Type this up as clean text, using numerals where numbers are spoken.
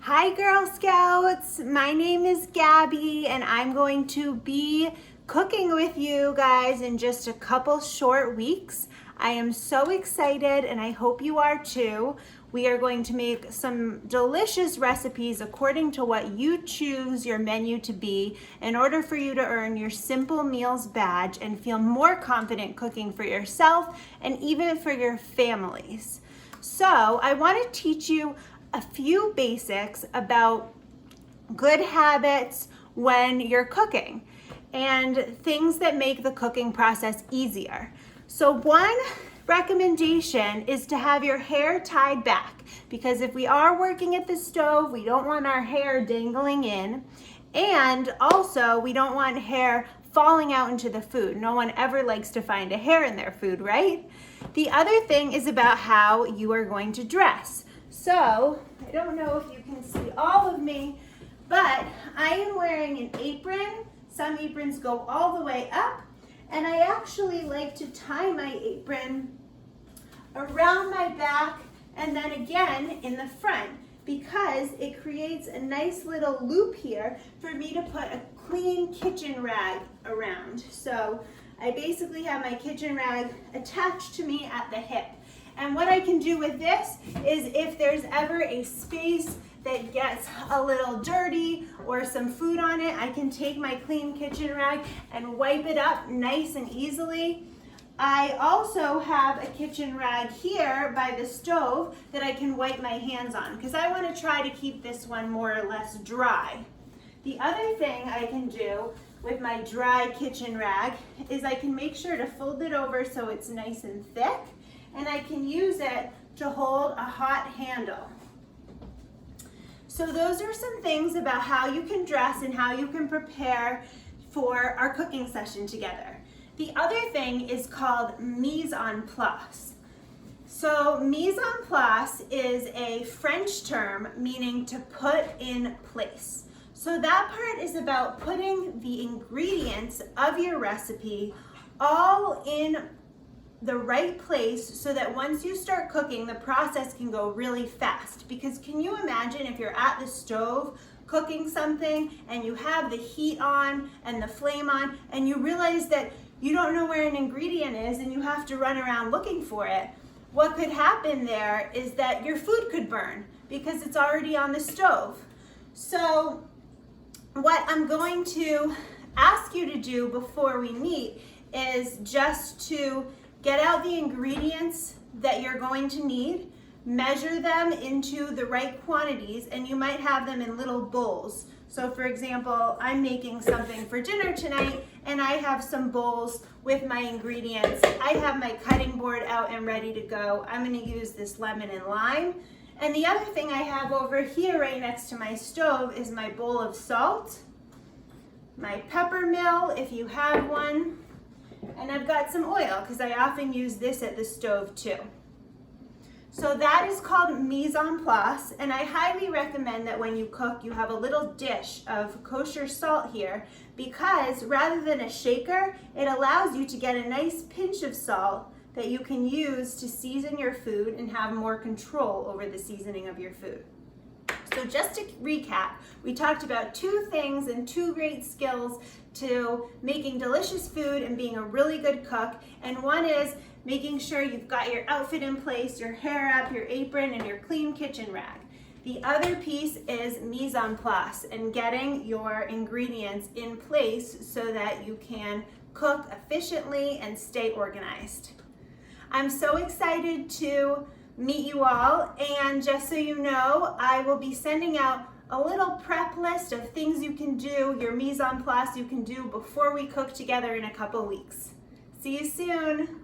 Hi Girl Scouts, my name is Gabby and I'm going to be cooking with you guys in just a couple short weeks. I am so excited and I hope you are too. We are going to make some delicious recipes according to what you choose your menu to be in order for you to earn your Simple Meals badge and feel more confident cooking for yourself and even for your families. So I want to teach you a few basics about good habits when you're cooking and things that make the cooking process easier. So one recommendation is to have your hair tied back, because if we are working at the stove, we don't want our hair dangling in, and also we don't want hair falling out into the food. No one ever likes to find a hair in their food, right? The other thing is about how you are going to dress. So, I don't know if you can see all of me, but I am wearing an apron. Some aprons go all the way up, and I actually like to tie my apron around my back and then again in the front, because it creates a nice little loop here for me to put a clean kitchen rag around. So I basically have my kitchen rag attached to me at the hip. And what I can do with this is, if there's ever a space that gets a little dirty or some food on it, I can take my clean kitchen rag and wipe it up nice and easily. I also have a kitchen rag here by the stove that I can wipe my hands on, because I want to try to keep this one more or less dry. The other thing I can do with my dry kitchen rag is I can make sure to fold it over so it's nice and thick, and I can use it to hold a hot handle. So those are some things about how you can dress and how you can prepare for our cooking session together. The other thing is called Mison Plus. So Mison Plus is a French term meaning to put in place. So that part is about putting the ingredients of your recipe all in the right place, so that once you start cooking, the process can go really fast. Because can you imagine if you're at the stove cooking something and you have the heat on and the flame on, and you realize that you don't know where an ingredient is and you have to run around looking for it? What could happen there is that your food could burn because it's already on the stove. So what I'm going to ask you to do before we meet is just to get out the ingredients that you're going to need, measure them into the right quantities, and you might have them in little bowls. So for example, I'm making something for dinner tonight, and I have some bowls with my ingredients. I have my cutting board out and ready to go. I'm gonna use this lemon and lime. And the other thing I have over here right next to my stove is my bowl of salt, my pepper mill if you have one, and I've got some oil because I often use this at the stove too. So that is called Mison Plus, and I highly recommend that when you cook, you have a little dish of kosher salt here, because rather than a shaker, it allows you to get a nice pinch of salt that you can use to season your food and have more control over the seasoning of your food. So just to recap, we talked about two things and two great skills to making delicious food and being a really good cook. And one is making sure you've got your outfit in place, your hair up, your apron, and your clean kitchen rag. The other piece is mise en place and getting your ingredients in place so that you can cook efficiently and stay organized. I'm so excited to meet you all, and just so you know, I will be sending out a little prep list of things you can do, your mise en place you can do before we cook together in a couple weeks. See you soon.